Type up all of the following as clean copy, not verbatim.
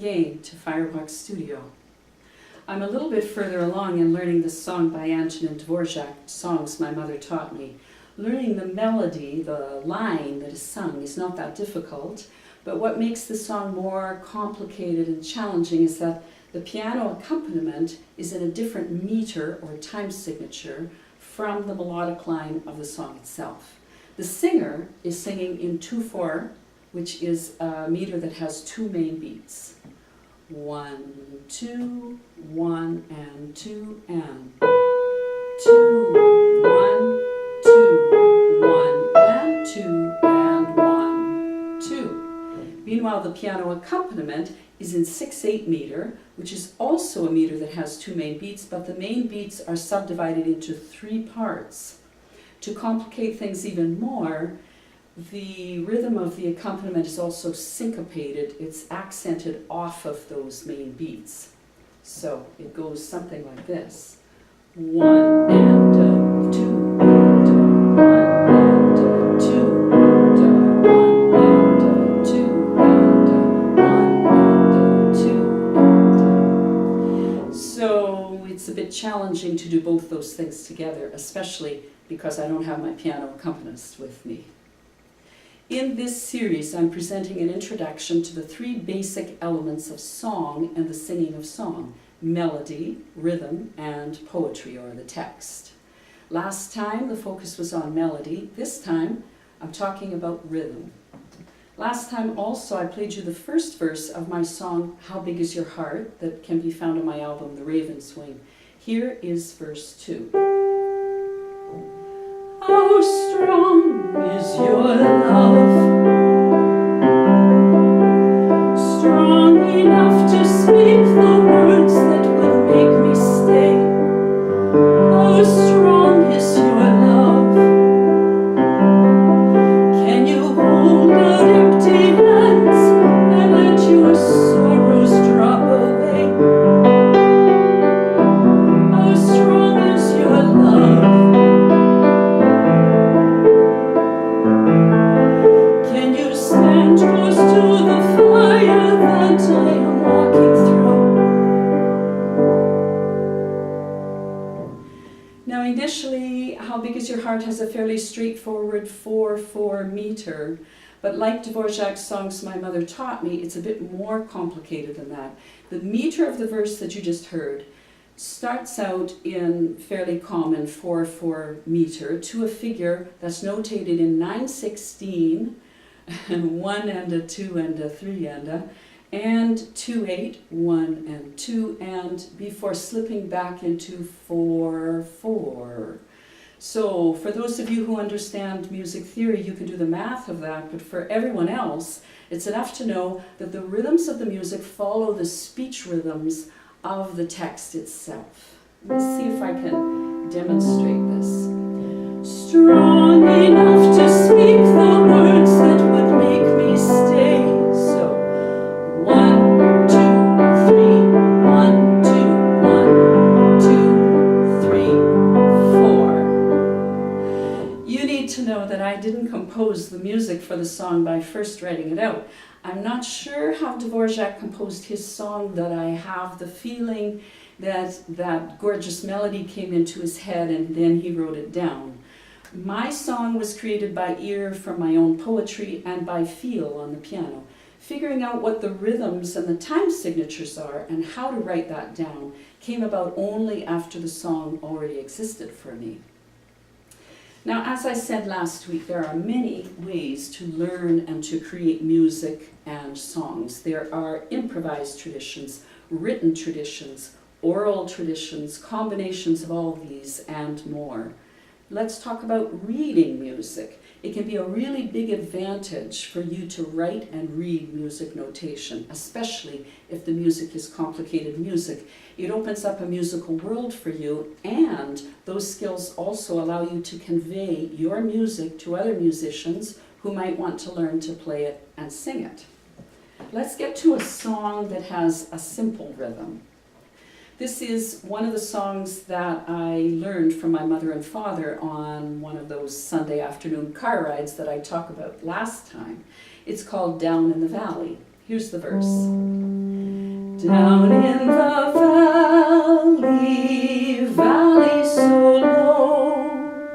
again to Firebox Studio. I'm a little bit further along in learning this song by Antonin Dvorak, Songs My Mother Taught Me. Learning the melody, the line that is sung, is not that difficult, but what makes the song more complicated and challenging is that the piano accompaniment is in a different meter or time signature from the melodic line of the song itself. The singer is singing in 2/4, which is a meter that has two main beats. 1, 2, 1, and 2, and 2, 1, 2, 1, and 2, and 1, 2. Meanwhile, the piano accompaniment is in 6/8 meter, which is also a meter that has two main beats, but the main beats are subdivided into 3 parts. To complicate things even more, the rhythm of the accompaniment is also syncopated. It's accented off of those main beats. So it goes something like this. 1 and 2 and 1 and 2 and 1 and 2 and 1 and 2 and. So it's a bit challenging to do both those things together, especially because I don't have my piano accompanist with me. In this series, I'm presenting an introduction to the 3 basic elements of song and the singing of song: melody, rhythm, and poetry, or the text. Last time, the focus was on melody. This time, I'm talking about rhythm. Last time also, I played you the first verse of my song, How Big Is Your Heart, that can be found on my album, The Raven's Wing. Here is verse 2. How strong is your love, strong enough to speak the words that would make me stay. How strong is your love, can you hold out empty hands and let your sorrows drop away? How strong is your love, close to the fire that I am walking through. Now initially, How Big Is Your Heart has a fairly straightforward 4/4 meter, but like Dvorak's Songs My Mother Taught Me, it's a bit more complicated than that. The meter of the verse that you just heard starts out in fairly common 4/4 meter to a figure that's notated in 9/16, and 1 and a 2 and a 3 and 2/8, 1 and 2 and, before slipping back into 4/4. So for those of you who understand music theory, you can do the math of that, but for everyone else, it's enough to know that the rhythms of the music follow the speech rhythms of the text itself. Let me see if I can demonstrate this. Strong enough to speak the words that would make me stay. So 1, 2, 3, 1, 2, 1, 2, 3, 4. You need to know that I didn't compose the music for the song by first writing it out. I'm not sure how Dvorak composed his song, that I have the feeling that that gorgeous melody came into his head and then he wrote it down. My song was created by ear from my own poetry and by feel on the piano. Figuring out what the rhythms and the time signatures are and how to write that down came about only after the song already existed for me. Now, as I said last week, there are many ways to learn and to create music and songs. There are improvised traditions, written traditions, oral traditions, combinations of all these and more. Let's talk about reading music. It can be a really big advantage for you to write and read music notation, especially if the music is complicated music. It opens up a musical world for you, and those skills also allow you to convey your music to other musicians who might want to learn to play it and sing it. Let's get to a song that has a simple rhythm. This is one of the songs that I learned from my mother and father on one of those Sunday afternoon car rides that I talked about last time. It's called Down in the Valley. Here's the verse. Down in the valley, valley so low,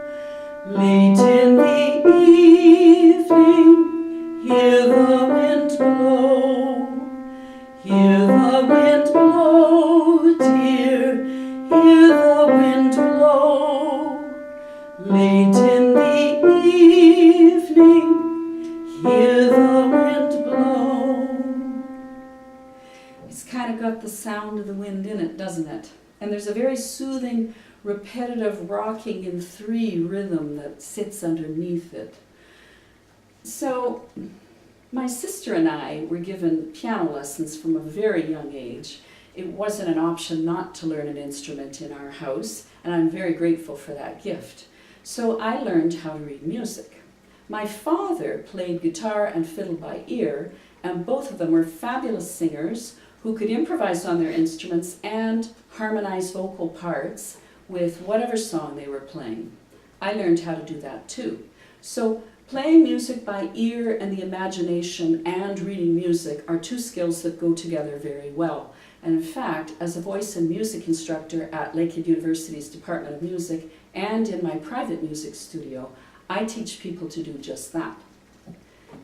late in the evening, hear the wind blow. Hear the wind blow, dear, hear the wind blow. Late in the evening, hear the wind blow. It's kind of got the sound of the wind in it, doesn't it? And there's a very soothing, repetitive rocking in 3 rhythm that sits underneath it. So, my sister and I were given piano lessons from a very young age. It wasn't an option not to learn an instrument in our house, and I'm very grateful for that gift. So I learned how to read music. My father played guitar and fiddle by ear, and both of them were fabulous singers who could improvise on their instruments and harmonize vocal parts with whatever song they were playing. I learned how to do that too. So playing music by ear and the imagination and reading music are 2 skills that go together very well. And in fact, as a voice and music instructor at Lakehead University's Department of Music and in my private music studio, I teach people to do just that.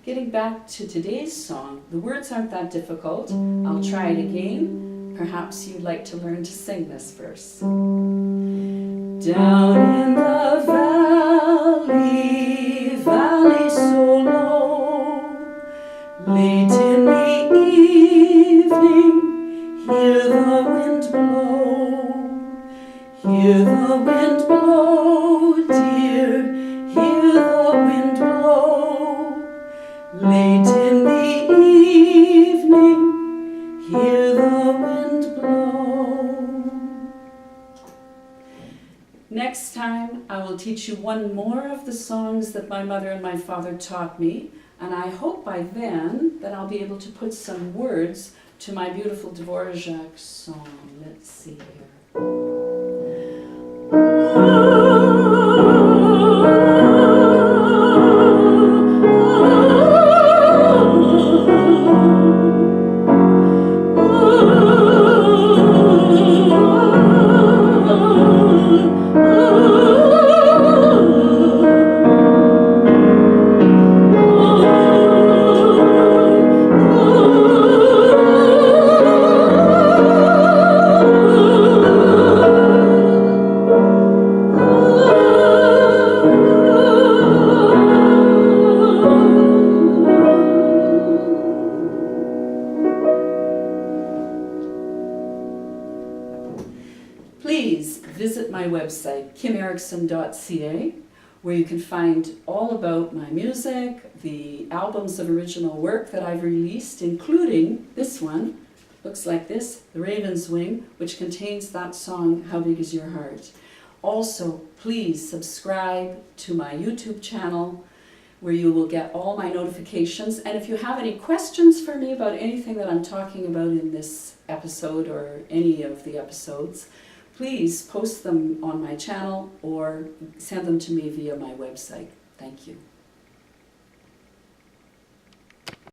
Getting back to today's song, the words aren't that difficult. I'll try it again. Perhaps you'd like to learn to sing this verse. Down in the valley, valley so low, late in the evening, hear the wind blow. Hear the wind blow, dear, hear the wind blow. Late in the evening, hear the wind blow. Next time, I will teach you one more of the songs that my mother and my father taught me, and I hope by then that I'll be able to put some words to my beautiful Dvorak song. Let's see here. Please visit my website, kimerickson.ca, where you can find all about my music, the albums of original work that I've released, including this one, looks like this, The Raven's Wing, which contains that song, How Big Is Your Heart? Also, please subscribe to my YouTube channel, where you will get all my notifications. And if you have any questions for me about anything that I'm talking about in this episode or any of the episodes, please post them on my channel or send them to me via my website. Thank you.